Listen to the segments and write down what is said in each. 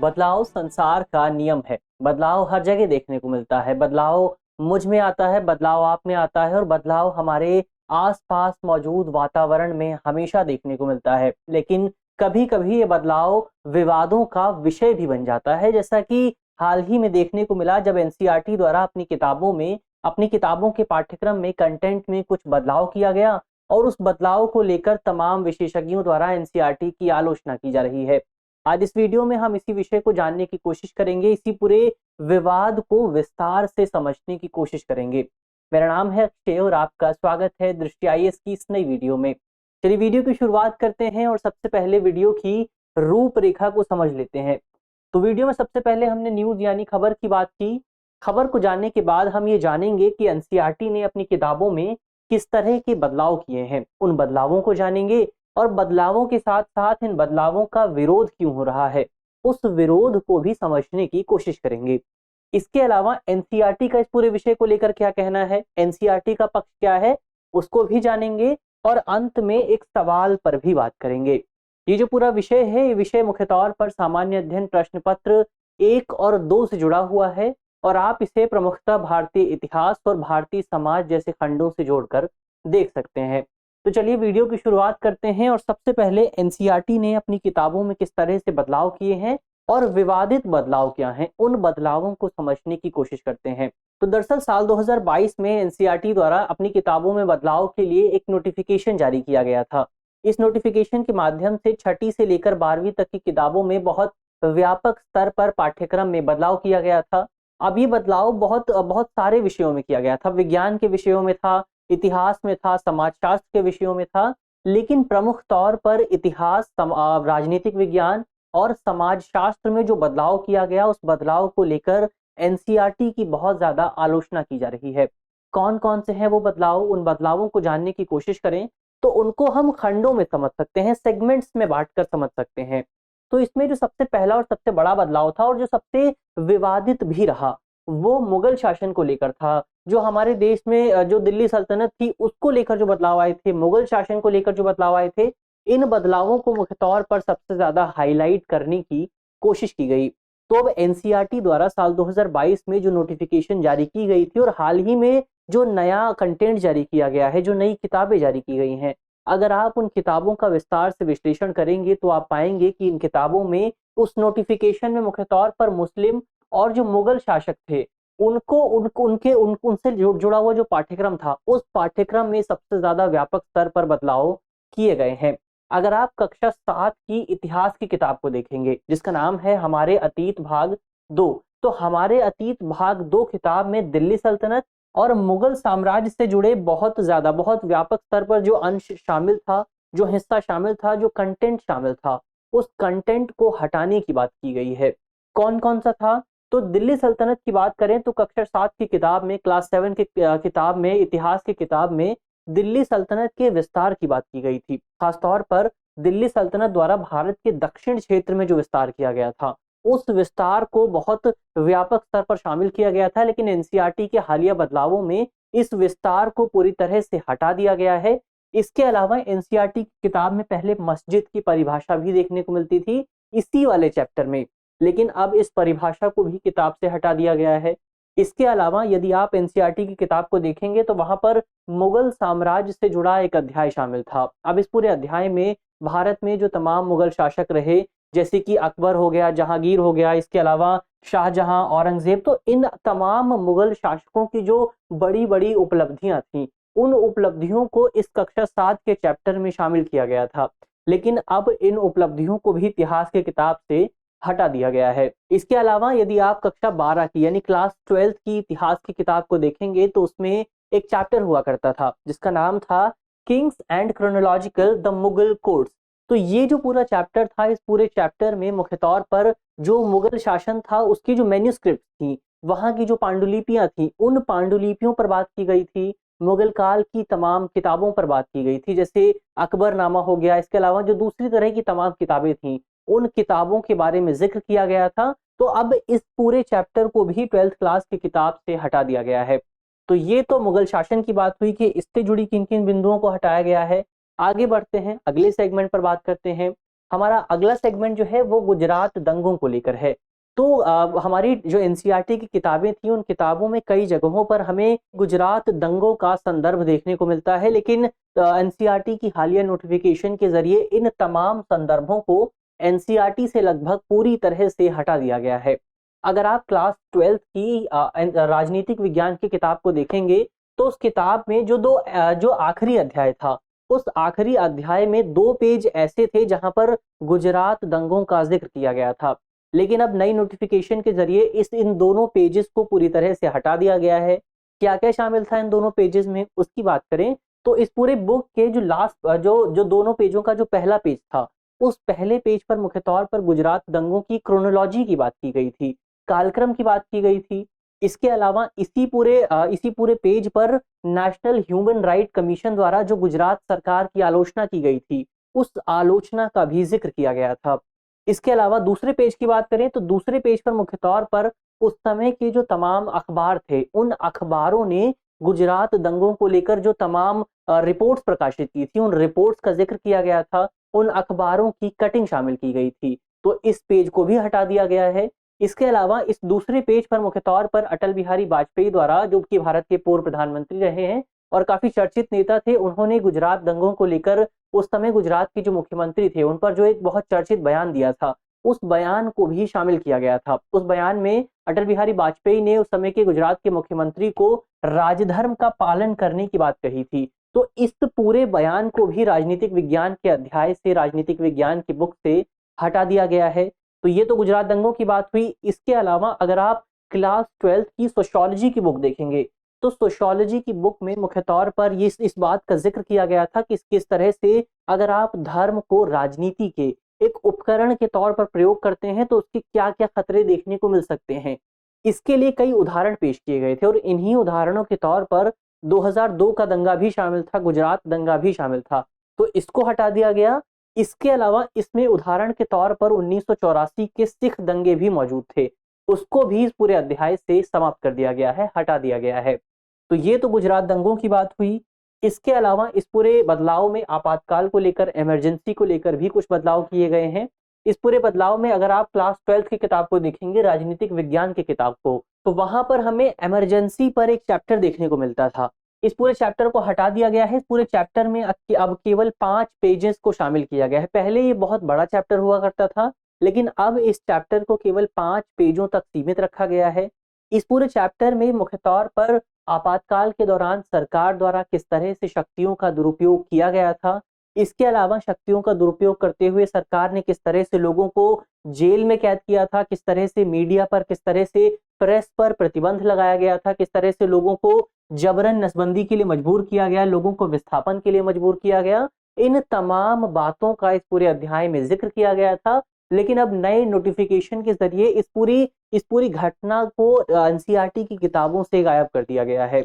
बदलाव संसार का नियम है। बदलाव हर जगह देखने को मिलता है। बदलाव मुझ में आता है, बदलाव आप में आता है और बदलाव हमारे आसपास मौजूद वातावरण में हमेशा देखने को मिलता है। लेकिन कभी कभी ये बदलाव विवादों का विषय भी बन जाता है, जैसा कि हाल ही में देखने को मिला जब एनसीईआरटी द्वारा अपनी किताबों के पाठ्यक्रम में कंटेंट में कुछ बदलाव किया गया और उस बदलाव को लेकर तमाम विशेषज्ञों द्वारा एनसीईआरटी की आलोचना की जा रही है। आज इस वीडियो में हम इसी विषय को जानने की कोशिश करेंगे, इसी पूरे विवाद को विस्तार से समझने की कोशिश करेंगे। मेरा नाम है अक्षय और आपका स्वागत है दृष्टि आईएएस की इस नई वीडियो में। चलिए वीडियो की शुरुआत करते हैं और सबसे पहले वीडियो की रूपरेखा को समझ लेते हैं। तो वीडियो में सबसे पहले हमने न्यूज यानी खबर की बात की। खबर को जानने के बाद हम ये जानेंगे कि एनसीईआरटी ने अपनी किताबों में किस तरह के बदलाव किए हैं, उन बदलावों को जानेंगे और बदलावों के साथ साथ इन बदलावों का विरोध क्यों हो रहा है, उस विरोध को भी समझने की कोशिश करेंगे। इसके अलावा एनसीईआरटी का इस पूरे विषय को लेकर क्या कहना है, एनसीईआरटी का पक्ष क्या है, उसको भी जानेंगे और अंत में एक सवाल पर भी बात करेंगे। ये जो पूरा विषय है, ये विषय मुख्य तौर पर सामान्य अध्ययन प्रश्न पत्र 1 और 2 से जुड़ा हुआ है और आप इसे प्रमुखतः भारतीय इतिहास और भारतीय समाज जैसे खंडों से जोड़कर देख सकते हैं। तो चलिए वीडियो की शुरुआत करते हैं और सबसे पहले एनसीईआरटी ने अपनी किताबों में किस तरह से बदलाव किए हैं और विवादित बदलाव क्या हैं, उन बदलावों को समझने की कोशिश करते हैं। तो दरअसल साल 2022 में एनसीईआरटी द्वारा अपनी किताबों में बदलाव के लिए एक नोटिफिकेशन जारी किया गया था। इस नोटिफिकेशन के माध्यम से 6ठी से लेकर 12वीं तक की किताबों में बहुत व्यापक स्तर पर पाठ्यक्रम में बदलाव किया गया था। अब ये बदलाव बहुत बहुत सारे विषयों में किया गया था। विज्ञान के विषयों में था, इतिहास में था, समाजशास्त्र के विषयों में था, लेकिन प्रमुख तौर पर इतिहास, राजनीतिक विज्ञान और समाजशास्त्र में जो बदलाव किया गया, उस बदलाव को लेकर एनसीईआरटी की बहुत ज्यादा आलोचना की जा रही है। कौन कौन से हैं वो बदलाव, उन बदलावों को जानने की कोशिश करें तो उनको हम खंडों में समझ सकते हैं, सेगमेंट्स में बांटकर समझ सकते हैं। तो इसमें जो सबसे पहला और सबसे बड़ा बदलाव था और जो सबसे विवादित भी रहा, वो मुगल शासन को लेकर था। जो हमारे देश में जो दिल्ली सल्तनत थी उसको लेकर जो बदलाव आए थे, मुगल शासन को लेकर जो बदलाव आए थे, इन बदलावों को मुख्य तौर पर सबसे ज्यादा हाईलाइट करने की कोशिश की गई। तो अब एनसीईआरटी द्वारा साल 2022 में जो नोटिफिकेशन जारी की गई थी और हाल ही में जो नया कंटेंट जारी किया गया है, जो नई किताबें जारी की गई हैं, अगर आप उन किताबों का विस्तार से विश्लेषण करेंगे तो आप पाएंगे कि इन किताबों में उस नोटिफिकेशन में मुख्य तौर पर मुस्लिम और जो मुगल शासक थे उनसे जुड़ा हुआ जो पाठ्यक्रम था, उस पाठ्यक्रम में सबसे ज्यादा व्यापक स्तर पर बदलाव किए गए हैं। अगर आप कक्षा 7 की इतिहास की किताब को देखेंगे जिसका नाम है हमारे अतीत भाग 2, तो हमारे अतीत भाग 2 किताब में दिल्ली सल्तनत और मुगल साम्राज्य से जुड़े बहुत व्यापक स्तर पर जो अंश शामिल था, जो हिस्सा शामिल था, जो कंटेंट शामिल था, उस कंटेंट को हटाने की बात की गई है। कौन कौन सा था? तो दिल्ली सल्तनत की बात करें तो कक्षा 7 की किताब में, क्लास 7 की किताब में, इतिहास की किताब में दिल्ली सल्तनत के विस्तार की बात की गई थी। खासतौर पर दिल्ली सल्तनत द्वारा भारत के दक्षिण क्षेत्र में जो विस्तार किया गया था, उस विस्तार को बहुत व्यापक स्तर पर शामिल किया गया था। लेकिन एनसीईआरटी के हालिया बदलावों में इस विस्तार को पूरी तरह से हटा दिया गया है। इसके अलावा एनसीईआरटी की किताब में पहले मस्जिद की परिभाषा भी देखने को मिलती थी इसी वाले चैप्टर में, लेकिन अब इस परिभाषा को भी किताब से हटा दिया गया है। इसके अलावा यदि आप एनसीईआरटी की किताब को देखेंगे तो वहां पर मुगल साम्राज्य से जुड़ा एक अध्याय शामिल था। अब इस पूरे अध्याय में भारत में जो तमाम मुगल शासक रहे, जैसे कि अकबर हो गया, जहांगीर हो गया, इसके अलावा शाहजहां, औरंगजेब, तो इन तमाम मुगल शासकों की जो बड़ी बड़ी उपलब्धियां थी, उन उपलब्धियों को इस कक्षा 7 के चैप्टर में शामिल किया गया था। लेकिन अब इन उपलब्धियों को भी इतिहास की किताब से हटा दिया गया है। इसके अलावा यदि आप कक्षा 12 की यानी क्लास 12 की इतिहास की किताब को देखेंगे तो उसमें एक चैप्टर हुआ करता था जिसका नाम था Kings and chronological the Mughal courts. तो ये जो पूरा चैप्टर था, इस पूरे चैप्टर में मुख्य तौर पर जो मुगल शासन था उसकी जो मैन्युस्क्रिप्ट थी, वहां की जो पांडुलिपियां थी, उन पांडुलिपियों पर बात की गई थी। मुगल काल की तमाम किताबों पर बात की गई थी, जैसे अकबरनामा हो गया। इसके अलावा जो दूसरी तरह की तमाम किताबें थी, उन किताबों के बारे में जिक्र किया गया था। तो अब इस पूरे चैप्टर को भी 12th क्लास की किताब से हटा दिया गया है। तो ये तो मुगल शासन की बात हुई कि इससे जुड़ी किन किन बिंदुओं को हटाया गया है। आगे बढ़ते हैं, अगले सेगमेंट पर बात करते हैं। हमारा अगला सेगमेंट जो है वो गुजरात दंगों को लेकर है। तो हमारी जो एनसीईआरटी की किताबें थी, उन किताबों में कई जगहों पर हमें गुजरात दंगों का संदर्भ देखने को मिलता है, लेकिन एनसीईआरटी की हालिया नोटिफिकेशन के जरिए इन तमाम संदर्भों को एनसीईआरटी से लगभग पूरी तरह से हटा दिया गया है। अगर आप क्लास 12th की राजनीतिक विज्ञान की किताब को देखेंगे, तो उस किताब में जो आखिरी अध्याय था, उस आखिरी अध्याय में 2 पेज ऐसे थे जहां पर गुजरात दंगों का जिक्र किया गया था। लेकिन अब नई नोटिफिकेशन के जरिए इन दोनों पेजेस को पूरी तरह से हटा दिया गया है। क्या क्या शामिल था इन दोनों पेजेस में, उसकी बात करें तो इस पूरे बुक के जो लास्ट जो दोनों पेजों का जो पहला पेज था, उस पहले पेज पर मुख्य तौर पर गुजरात दंगों की क्रोनोलॉजी की बात की गई थी, कालक्रम की बात की गई थी। इसके अलावा इसी पूरे पेज पर नेशनल ह्यूमन राइट कमीशन द्वारा जो गुजरात सरकार की आलोचना की गई थी, उस आलोचना का भी जिक्र किया गया था। इसके अलावा दूसरे पेज की बात करें तो दूसरे पेज पर मुख्य तौर पर उस समय के जो तमाम अखबार थे, उन अखबारों ने गुजरात दंगों को लेकर जो तमाम रिपोर्ट्स प्रकाशित की थी, उन रिपोर्ट्स का जिक्र किया गया था, उन अखबारों की कटिंग शामिल की गई थी। तो इस पेज को भी हटा दिया गया है। इसके अलावा इस दूसरे पेज पर मुख्य तौर पर अटल बिहारी वाजपेयी द्वारा, जो कि भारत के पूर्व प्रधानमंत्री रहे हैं और काफी चर्चित नेता थे, उन्होंने गुजरात दंगों को लेकर उस समय गुजरात के जो मुख्यमंत्री थे उन पर जो एक बहुत चर्चित बयान दिया था, उस बयान को भी शामिल किया गया था। उस बयान में अटल बिहारी वाजपेयी ने उस समय के गुजरात के मुख्यमंत्री को राजधर्म का पालन करने की बात कही थी। तो इस पूरे बयान को भी राजनीतिक विज्ञान के अध्याय से, राजनीतिक विज्ञान की बुक से हटा दिया गया है। तो ये तो गुजरात दंगों की बात हुई। इसके अलावा अगर आप क्लास 12th की सोशियोलॉजी की बुक देखेंगे, तो सोशियोलॉजी की बुक में मुख्य तौर पर ये इस बात का जिक्र किया गया था कि किस तरह से अगर आप धर्म को राजनीति के एक उपकरण के तौर पर प्रयोग करते हैं तो उसके क्या क्या खतरे देखने को मिल सकते हैं। इसके लिए कई उदाहरण पेश किए गए थे और इन्हीं उदाहरणों के तौर पर 2002 का दंगा भी शामिल था, गुजरात दंगा भी शामिल था, तो इसको हटा दिया गया। इसके अलावा इसमें उदाहरण के तौर पर 1984 के सिख दंगे भी मौजूद थे, उसको भी इस पूरे अध्याय से समाप्त कर दिया गया है, हटा दिया गया है। तो ये तो गुजरात दंगों की बात हुई। इसके अलावा इस पूरे बदलाव में आपातकाल को लेकर, इमरजेंसी को लेकर भी कुछ बदलाव किए गए हैं। इस पूरे बदलाव में अगर आप क्लास 12th की किताब को देखेंगे, राजनीतिक विज्ञान की किताब को, तो वहां पर हमें इमरजेंसी पर एक चैप्टर देखने को मिलता था। इस पूरे चैप्टर को हटा दिया गया है। इस पूरे चैप्टर में अब केवल 5 पेजेस को शामिल किया गया है। पहले ये बहुत बड़ा चैप्टर हुआ करता था, लेकिन अब इस चैप्टर को केवल 5 पेजों तक सीमित रखा गया है। इस पूरे चैप्टर में मुख्य तौर पर आपातकाल के दौरान सरकार द्वारा किस तरह से शक्तियों का दुरुपयोग किया गया था, इसके अलावा शक्तियों का दुरुपयोग करते हुए सरकार ने किस तरह से लोगों को जेल में कैद किया था, किस तरह से मीडिया पर, किस तरह से प्रेस पर प्रतिबंध लगाया गया था, किस तरह से लोगों को जबरन नसबंदी के लिए मजबूर किया गया, लोगों को विस्थापन के लिए मजबूर किया गया। इन तमाम बातों का इस पूरे अध्याय में जिक्र किया गया था। लेकिन अब नए नोटिफिकेशन के जरिए इस पूरी घटना को एनसीईआरटी की किताबों से गायब कर दिया गया है।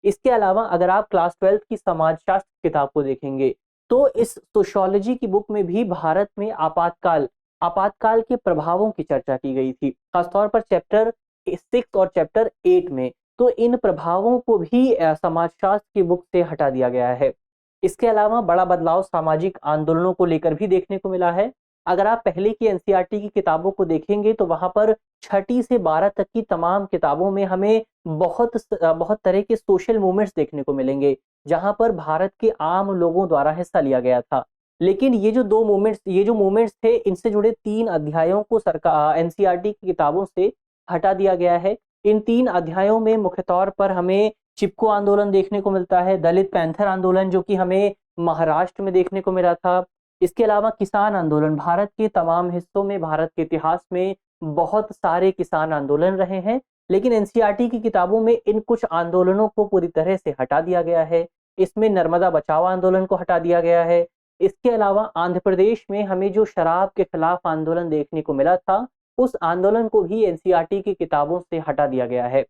इसके अलावा अगर आप क्लास 12th की समाजशास्त्र किताब को देखेंगे, तो इस सोशियोलॉजी की बुक में भी भारत में आपातकाल के प्रभावों की चर्चा की गई थी, खासतौर पर चैप्टर 6 और चैप्टर 8 में। तो इन प्रभावों को भी समाजशास्त्र की बुक से हटा दिया गया है। इसके अलावा बड़ा बदलाव सामाजिक आंदोलनों को लेकर भी देखने को मिला है। अगर आप पहले की एनसीईआरटी की किताबों को देखेंगे तो वहां पर 6ठी से 12 तक की तमाम किताबों में हमें बहुत तरह के सोशल मूवमेंट्स देखने को मिलेंगे, जहां पर भारत के आम लोगों द्वारा हिस्सा लिया गया था। लेकिन ये जो मूवमेंट्स थे, इनसे जुड़े 3 अध्यायों को सरकार एनसीईआरटी की किताबों से हटा दिया गया है। इन 3 अध्यायों में मुख्य तौर पर हमें चिपको आंदोलन देखने को मिलता है, दलित पैंथर आंदोलन जो कि हमें महाराष्ट्र में देखने को मिला था। इसके अलावा किसान आंदोलन, भारत के तमाम हिस्सों में, भारत के इतिहास में बहुत सारे किसान आंदोलन रहे हैं, लेकिन एनसीईआरटी की किताबों में इन कुछ आंदोलनों को पूरी तरह से हटा दिया गया है। इसमें नर्मदा बचाओ आंदोलन को हटा दिया गया है। इसके अलावा आंध्र प्रदेश में हमें जो शराब के खिलाफ आंदोलन देखने को मिला था, उस आंदोलन को भी एनसीईआरटी की किताबों से हटा दिया गया है।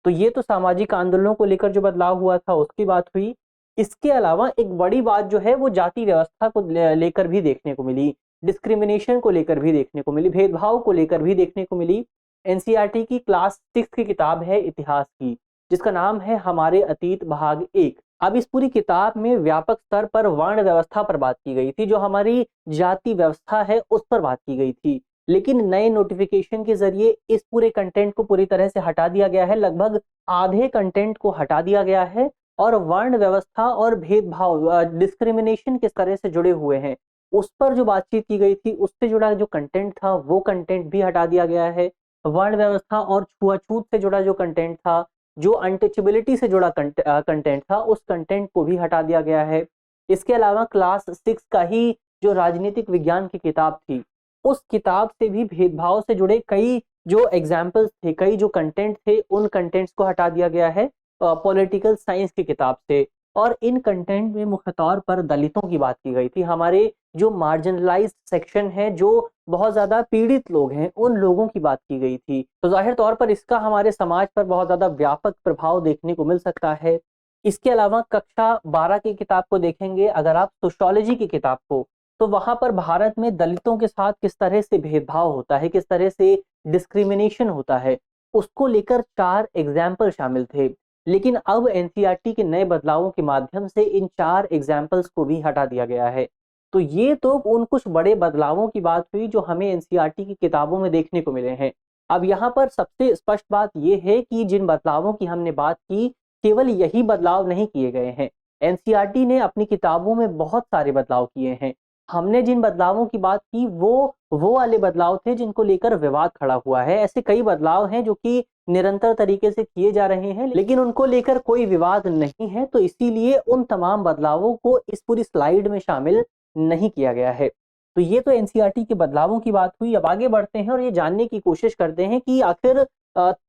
तो ये तो सामाजिक आंदोलनों को लेकर जो बदलाव हुआ था उसकी बात हुई। इसके अलावा एक बड़ी बात जो है वो जाति व्यवस्था को लेकर भी देखने को मिली, डिस्क्रिमिनेशन को लेकर भी देखने को मिली, भेदभाव को लेकर भी देखने को मिली। एनसीईआरटी की क्लास 6 की किताब है इतिहास की, जिसका नाम है हमारे अतीत भाग 1। अब इस पूरी किताब में व्यापक स्तर पर वर्ण व्यवस्था पर बात की गई थी, जो हमारी जाति व्यवस्था है उस पर बात की गई थी। लेकिन नए नोटिफिकेशन के जरिए इस पूरे कंटेंट को पूरी तरह से हटा दिया गया है, लगभग आधे कंटेंट को हटा दिया गया है और वर्ण व्यवस्था और भेदभाव, डिस्क्रिमिनेशन किस तरह से जुड़े हुए हैं उस पर जो बातचीत की गई थी, उससे जुड़ा जो कंटेंट था वो कंटेंट भी हटा दिया गया है। वर्ण व्यवस्था और छुआछूत से जुड़ा जो कंटेंट था, जो अनटचेबिलिटी से जुड़ा कंटेंट था, उस कंटेंट को भी हटा दिया गया है। इसके अलावा क्लास 6 का ही जो राजनीतिक विज्ञान की किताब थी, उस किताब से भी भेदभाव से जुड़े कई जो एग्जाम्पल्स थे, कई जो कंटेंट थे, उन कंटेंट्स को हटा दिया गया है पॉलिटिकल साइंस की किताब से। और इन कंटेंट में मुख्य तौर पर दलितों की बात की गई थी, हमारे जो मार्जिनलाइज्ड सेक्शन है, जो बहुत ज्यादा पीड़ित लोग हैं, उन लोगों की बात की गई थी। तो जाहिर तौर पर इसका हमारे समाज पर बहुत ज्यादा व्यापक प्रभाव देखने को मिल सकता है। इसके अलावा कक्षा 12 की किताब को देखेंगे अगर आप, सोशियोलॉजी की किताब को, तो वहां पर भारत में दलितों के साथ किस तरह से भेदभाव होता है, किस तरह से डिस्क्रिमिनेशन होता है, उसको लेकर 4 एग्जाम्पल शामिल थे। लेकिन अब एनसीईआरटी के नए बदलावों के माध्यम से इन 4 एग्जाम्पल्स को भी हटा दिया गया है। तो ये तो उन कुछ बड़े बदलावों की बात हुई जो हमें एनसीईआरटी की किताबों में देखने को मिले हैं। अब यहाँ पर सबसे स्पष्ट बात यह है कि जिन बदलावों की हमने बात की, केवल यही बदलाव नहीं किए गए हैं। एनसीईआरटी ने अपनी किताबों में बहुत सारे बदलाव किए हैं। हमने जिन बदलावों की बात की वो वाले बदलाव थे जिनको लेकर विवाद खड़ा हुआ है। ऐसे कई बदलाव हैं जो कि निरंतर तरीके से किए जा रहे हैं, लेकिन उनको लेकर कोई विवाद नहीं है, तो इसीलिए उन तमाम बदलावों को इस पूरी स्लाइड में शामिल नहीं किया गया है। तो ये तो एनसीईआरटी के बदलावों की बात हुई। अब आगे बढ़ते हैं और ये जानने की कोशिश करते हैं कि आखिर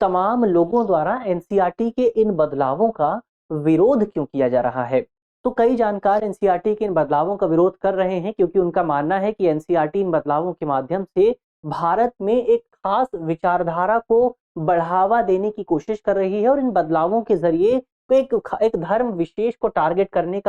तमाम लोगों द्वारा एनसीईआरटी के इन बदलावों का विरोध क्यों किया जा रहा है। तो कई जानकार एनसीईआरटी के इन बदलावों का विरोध कर रहे हैं, क्योंकि उनका मानना है कि एनसीईआरटी इन बदलावों के माध्यम से भारत में एक खास विचारधारा को बढ़ावा देने की कोशिश कर रही है और इन बदलावों के जरिए एक धर्म विशेष को टारगेट करने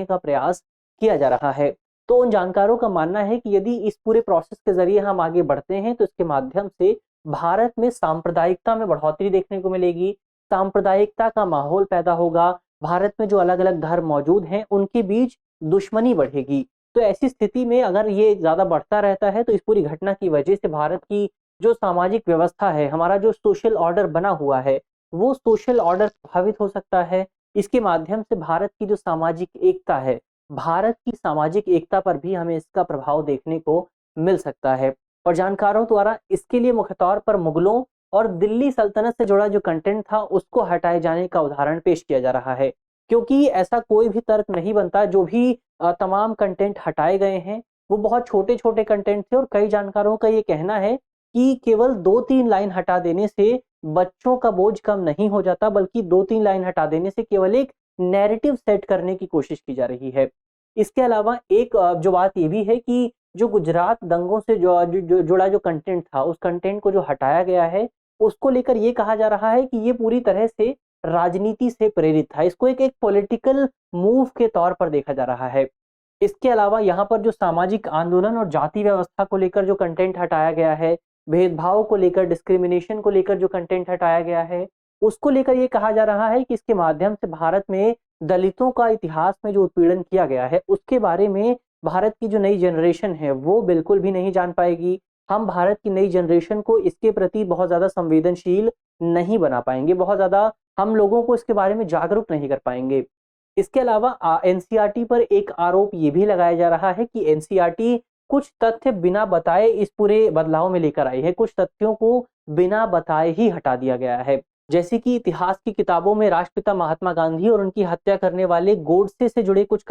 का प्रयास किया जा रहा है। तो उन जानकारों का मानना है कि यदि इस पूरे प्रोसेस के जरिए हम आगे बढ़ते हैं तो इसके माध्यम से भारत में सांप्रदायिकता में बढ़ोतरी देखने को मिलेगी, सांप्रदायिकता का माहौल पैदा होगा, भारत में जो अलग अलग धर्म मौजूद हैं उनके बीच दुश्मनी बढ़ेगी। तो ऐसी स्थिति में अगर ये ज्यादा बढ़ता रहता है तो इस पूरी घटना की वजह से भारत की जो सामाजिक व्यवस्था है, हमारा जो सोशल ऑर्डर बना हुआ है, वो सोशल ऑर्डर प्रभावित हो सकता है। इसके माध्यम से भारत की जो सामाजिक एकता है, भारत की सामाजिक एकता पर भी हमें इसका प्रभाव देखने को मिल सकता है। और जानकारों द्वारा इसके लिए मुख्य तौर पर मुगलों और दिल्ली सल्तनत से जुड़ा जो कंटेंट था उसको हटाए जाने का उदाहरण पेश किया जा रहा है, क्योंकि ऐसा कोई भी तर्क नहीं बनता। जो भी तमाम कंटेंट हटाए गए हैं वो बहुत छोटे छोटे कंटेंट थे और कई जानकारों का ये कहना है कि केवल 2-3 लाइन हटा देने से बच्चों का बोझ कम नहीं हो जाता, बल्कि 2-3 लाइन हटा देने से केवल एक नैरेटिव सेट करने की कोशिश की जा रही है। इसके अलावा एक जो बात ये भी है कि जो गुजरात दंगों से जुड़ा जो कंटेंट था, उस कंटेंट को जो हटाया गया है, उसको लेकर ये कहा जा रहा है कि ये पूरी तरह से राजनीति से प्रेरित था। इसको एक पॉलिटिकल मूव के तौर पर देखा जा रहा है। इसके अलावा यहाँ पर जो सामाजिक आंदोलन और जाति व्यवस्था को लेकर जो कंटेंट हटाया गया है, भेदभाव को लेकर, डिस्क्रिमिनेशन को लेकर जो कंटेंट हटाया गया है, उसको लेकर ये कहा जा रहा है कि इसके माध्यम से भारत में दलितों का इतिहास में जो उत्पीड़न किया गया है उसके बारे में भारत की जो नई जनरेशन है वो बिल्कुल भी नहीं जान पाएगी। हम भारत की नई जनरेशन को इसके प्रति बहुत ज्यादा संवेदनशील नहीं बना पाएंगे, बहुत ज्यादा हम लोगों को इसके बारे में जागरूक नहीं कर पाएंगे। इसके अलावा एनसीईआरटी पर एक आरोप ये भी लगाया जा रहा है कि एनसीईआरटी कुछ तथ्य बिना बताए इस पूरे बदलाव में लेकर आई है, कुछ तथ्यों को बिना बताए ही हटा दिया गया है। जैसे कि इतिहास की किताबों में राष्ट्रपिता महात्मा गांधी और उनकी हत्या करने वाले गोडसे से जुड़े कुछ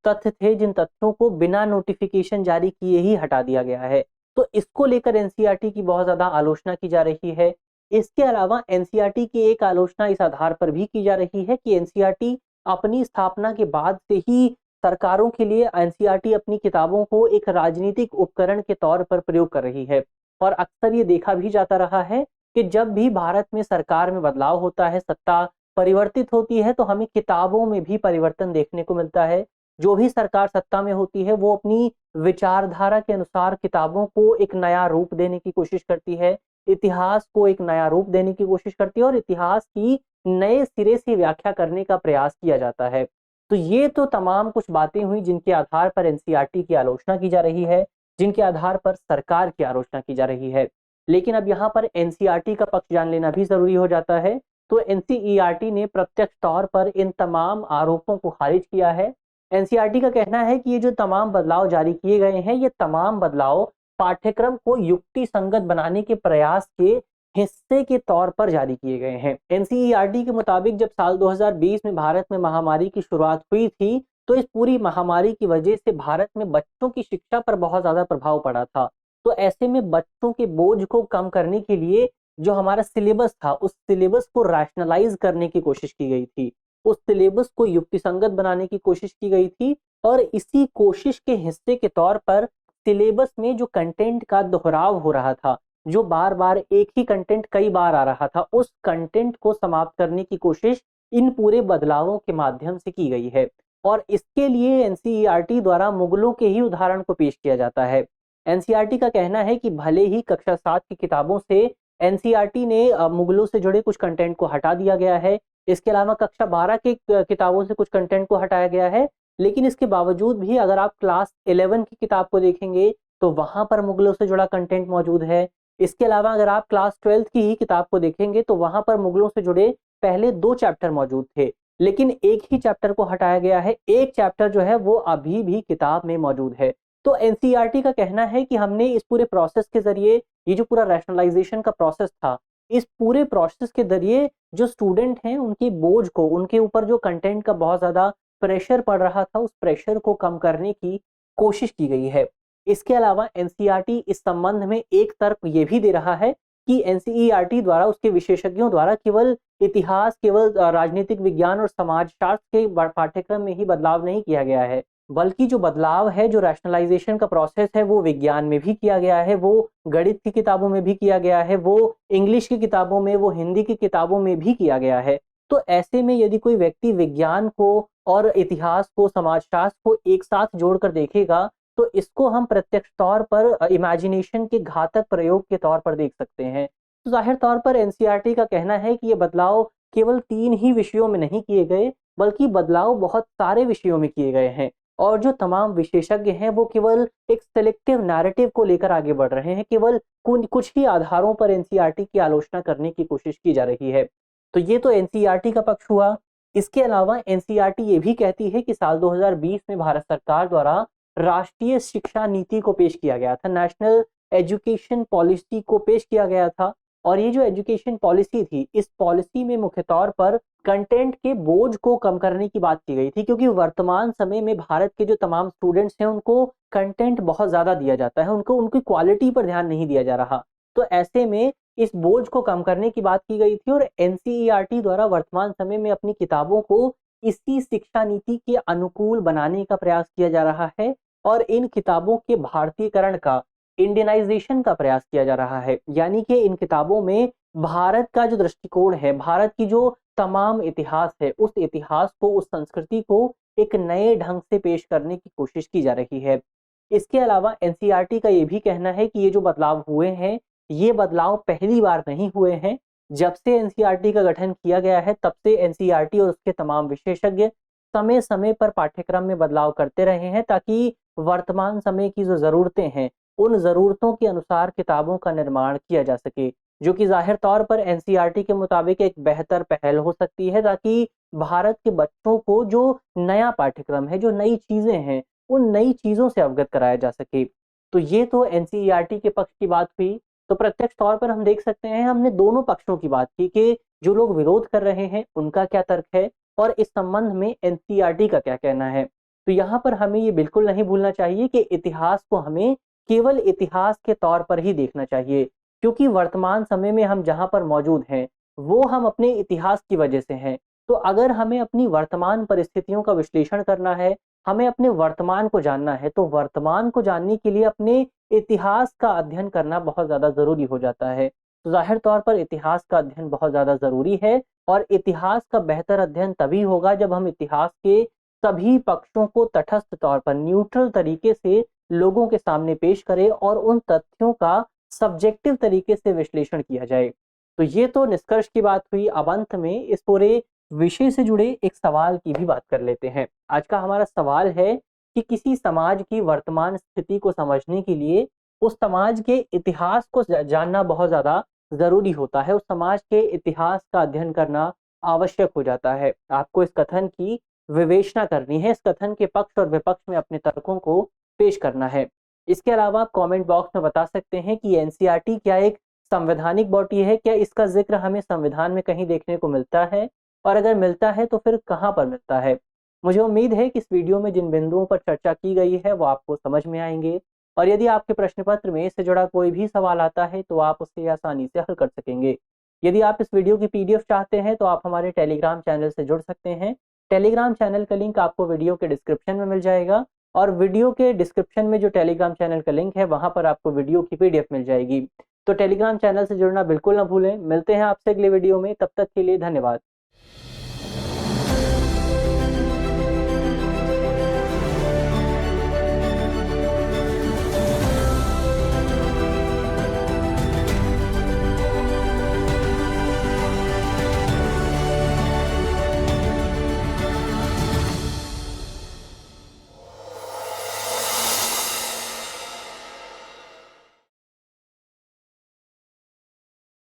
तथ्य थे, जिन तथ्यों को बिना नोटिफिकेशन जारी किए ही हटा दिया गया है। तो इसको लेकर एनसीईआरटी की बहुत ज्यादा आलोचना की जा रही है। इसके अलावा एनसीईआरटी की एक आलोचना इस आधार पर भी की जा रही है कि एनसीईआरटी अपनी स्थापना के बाद से ही सरकारों के लिए एनसीईआरटी अपनी किताबों को एक राजनीतिक उपकरण के तौर पर प्रयोग कर रही है। और अक्सर ये देखा भी जाता रहा है कि जब भी भारत में सरकार में बदलाव होता है, सत्ता परिवर्तित होती है, तो हमें किताबों में भी परिवर्तन देखने को मिलता है। जो भी सरकार सत्ता में होती है वो अपनी विचारधारा के अनुसार किताबों को एक नया रूप देने की कोशिश करती है, इतिहास को एक नया रूप देने की कोशिश करती है और इतिहास की नए सिरे से व्याख्या करने का प्रयास किया जाता है। तो ये तो तमाम कुछ बातें हुई जिनके आधार पर एनसीईआरटी की आलोचना की जा रही है, जिनके आधार पर सरकार की आलोचना की जा रही है। लेकिन अब यहाँ पर एनसीईआरटी का पक्ष जान लेना भी जरूरी हो जाता है। तो एनसीईआरटी ने प्रत्यक्ष तौर पर इन तमाम आरोपों को खारिज किया है। एनसीईआरटी का कहना है कि ये जो तमाम बदलाव जारी किए गए हैं, ये तमाम बदलाव पाठ्यक्रम को युक्ति संगत बनाने के प्रयास के हिस्से के तौर पर जारी किए गए हैं। एनसीईआरटी के मुताबिक जब साल 2020 में भारत में महामारी की शुरुआत हुई थी, तो इस पूरी महामारी की वजह से भारत में बच्चों की शिक्षा पर बहुत ज्यादा प्रभाव पड़ा था। तो ऐसे में बच्चों के बोझ को कम करने के लिए जो हमारा सिलेबस था, उस सिलेबस को रैशनलाइज करने की कोशिश की गई थी, उस सिलेबस को युक्तिसंगत बनाने की कोशिश की गई थी। और इसी कोशिश के हिस्से के तौर पर सिलेबस में जो कंटेंट का दोहराव हो रहा था, जो बार बार एक ही कंटेंट कई बार आ रहा था, उस कंटेंट को समाप्त करने की कोशिश इन पूरे बदलावों के माध्यम से की गई है। और इसके लिए एनसीईआरटी द्वारा मुगलों के ही उदाहरण को पेश किया जाता है। एनसीईआरटी का कहना है कि भले ही कक्षा 7 की किताबों से एनसीईआरटी ने मुगलों से जुड़े कुछ कंटेंट को हटा दिया गया है, इसके अलावा कक्षा 12 के किताबों से कुछ कंटेंट को हटाया गया है, लेकिन इसके बावजूद भी अगर आप क्लास 11 की किताब को देखेंगे तो वहां पर मुगलों से जुड़ा कंटेंट मौजूद है। इसके अलावा अगर आप क्लास 12 की ही किताब को देखेंगे तो वहां पर मुगलों से जुड़े पहले 2 चैप्टर मौजूद थे, लेकिन एक ही चैप्टर को हटाया गया है। एक चैप्टर जो है वो अभी भी किताब में मौजूद है। तो एनसीईआरटी का कहना है कि हमने इस पूरे प्रोसेस के जरिए, ये जो पूरा रैशनलाइजेशन का प्रोसेस था, इस पूरे प्रोसेस के जरिए जो स्टूडेंट हैं उनकी बोझ को, उनके ऊपर जो कंटेंट का बहुत ज्यादा प्रेशर पड़ रहा था, उस प्रेशर को कम करने की कोशिश की गई है। इसके अलावा एनसीईआरटी इस संबंध में एक तर्क ये भी दे रहा है कि एनसीईआरटी द्वारा, उसके विशेषज्ञों द्वारा केवल इतिहास, केवल राजनीतिक विज्ञान और समाजशास्त्र के पाठ्यक्रम में ही बदलाव नहीं किया गया है, बल्कि जो बदलाव है, जो रैशनलाइजेशन का प्रोसेस है, वो विज्ञान में भी किया गया है, वो गणित की किताबों में भी किया गया है, वो इंग्लिश की किताबों में, वो हिंदी की किताबों में भी किया गया है। तो ऐसे में यदि कोई व्यक्ति विज्ञान को और इतिहास को, समाजशास्त्र को एक साथ जोड़कर देखेगा, तो इसको हम प्रत्यक्ष तौर पर इमेजिनेशन के घातक प्रयोग के तौर पर देख सकते हैं। तो जाहिर तौर पर एनसीईआरटी का कहना है कि ये बदलाव केवल 3 ही विषयों में नहीं किए गए, बल्कि बदलाव बहुत सारे विषयों में किए गए हैं। और जो तमाम विशेषज्ञ हैं वो केवल एक सेलेक्टिव नैरेटिव को लेकर आगे बढ़ रहे हैं, केवल कुछ ही आधारों पर एनसीईआरटी की आलोचना करने की कोशिश की जा रही है। तो ये तो एनसीईआरटी का पक्ष हुआ। इसके अलावा एनसीईआरटी ये भी कहती है कि साल 2020 में भारत सरकार द्वारा राष्ट्रीय शिक्षा नीति को पेश किया गया था, नेशनल एजुकेशन पॉलिसी को पेश किया गया था। और ये जो एजुकेशन पॉलिसी थी, इस पॉलिसी में मुख्य तौर पर कंटेंट के बोझ को कम करने की बात की गई थी, क्योंकि वर्तमान समय में भारत के जो तमाम स्टूडेंट्स हैं उनको कंटेंट बहुत ज्यादा दिया जाता है, उनको उनकी क्वालिटी पर ध्यान नहीं दिया जा रहा। तो ऐसे में इस बोझ को कम करने की बात की गई थी और एनसीईआरटी द्वारा वर्तमान समय में अपनी किताबों को इसी शिक्षा नीति के अनुकूल बनाने का प्रयास किया जा रहा है और इन किताबों के भारतीयकरण का, इंडियनाइजेशन का प्रयास किया जा रहा है। यानी कि इन किताबों में भारत का जो दृष्टिकोण है, भारत की जो तमाम इतिहास है, उस इतिहास को, उस संस्कृति को एक नए ढंग से पेश करने की कोशिश की जा रही है। इसके अलावा एनसीईआरटी का ये भी कहना है कि ये जो बदलाव हुए हैं, ये बदलाव पहली बार नहीं हुए हैं। जब से एनसीईआरटी का गठन किया गया है, तब से एनसीईआरटी और उसके तमाम विशेषज्ञ समय समय पर पाठ्यक्रम में बदलाव करते रहे हैं, ताकि वर्तमान समय की जो जरूरतें हैं, उन जरूरतों के अनुसार किताबों का निर्माण किया जा सके, जो कि जाहिर तौर पर एनसीईआरटी के मुताबिक एक बेहतर पहल हो सकती है, ताकि भारत के बच्चों को जो नया पाठ्यक्रम है, जो नई चीजें हैं, उन नई चीजों से अवगत कराया जा सके। तो ये तो एनसीईआरटी के पक्ष की बात हुई। तो प्रत्यक्ष तौर पर हम देख सकते हैं, हमने दोनों पक्षों की बात की कि जो लोग विरोध कर रहे हैं उनका क्या तर्क है और इस संबंध में एनसीईआरटी का क्या कहना है। तो यहाँ पर हमें ये बिल्कुल नहीं भूलना चाहिए कि इतिहास को हमें केवल इतिहास के तौर पर ही देखना चाहिए, क्योंकि वर्तमान समय में हम जहाँ पर मौजूद हैं वो हम अपने इतिहास की वजह से हैं। तो अगर हमें अपनी वर्तमान परिस्थितियों का विश्लेषण करना है, हमें अपने वर्तमान को जानना है, तो वर्तमान को जानने के लिए अपने इतिहास का अध्ययन करना बहुत ज्यादा जरूरी हो जाता है। तो जाहिर तौर पर इतिहास का अध्ययन बहुत ज्यादा जरूरी है और इतिहास का बेहतर अध्ययन तभी होगा जब हम इतिहास के सभी पक्षों को तटस्थ तौर पर, न्यूट्रल तरीके से लोगों के सामने पेश करें और उन तथ्यों का सब्जेक्टिव तरीके से विश्लेषण किया जाए। तो ये तो निष्कर्ष की बात हुई। अब अंत में इस पूरे विषय से जुड़े एक सवाल की भी बात कर लेते हैं। आज का हमारा सवाल है कि किसी समाज की वर्तमान स्थिति को समझने के लिए उस समाज के इतिहास को जानना बहुत ज़्यादा ज़रूरी होता है। उस समाज के इतिहास का अध्ययन करना आवश्यक हो जाता है। आपको इस कथन की विवेचना करनी है, इस कथन के पक्ष और विपक्ष में अपने तर्कों को पेश करना है। इसके अलावा आप कमेंट बॉक्स में बता सकते हैं कि एनसीईआरटी क्या एक संवैधानिक बॉडी है? क्या इसका ज़िक्र हमें संविधान में कहीं देखने को मिलता है? और अगर मिलता है तो फिर कहाँ पर मिलता है? मुझे उम्मीद है कि इस वीडियो में जिन बिंदुओं पर चर्चा की गई है वो आपको समझ में आएंगे, और यदि आपके प्रश्न पत्र में इससे जुड़ा कोई भी सवाल आता है तो आप उसे आसानी से हल कर सकेंगे। यदि आप इस वीडियो की पीडीएफ चाहते हैं तो आप हमारे टेलीग्राम चैनल से जुड़ सकते हैं। टेलीग्राम चैनल का लिंक आपको वीडियो के डिस्क्रिप्शन में मिल जाएगा, और वीडियो के डिस्क्रिप्शन में जो टेलीग्राम चैनल का लिंक है वहां पर आपको वीडियो की पीडीएफ मिल जाएगी। तो टेलीग्राम चैनल से जुड़ना बिल्कुल ना भूलें। मिलते हैं आपसे अगले वीडियो में, तब तक के लिए धन्यवाद।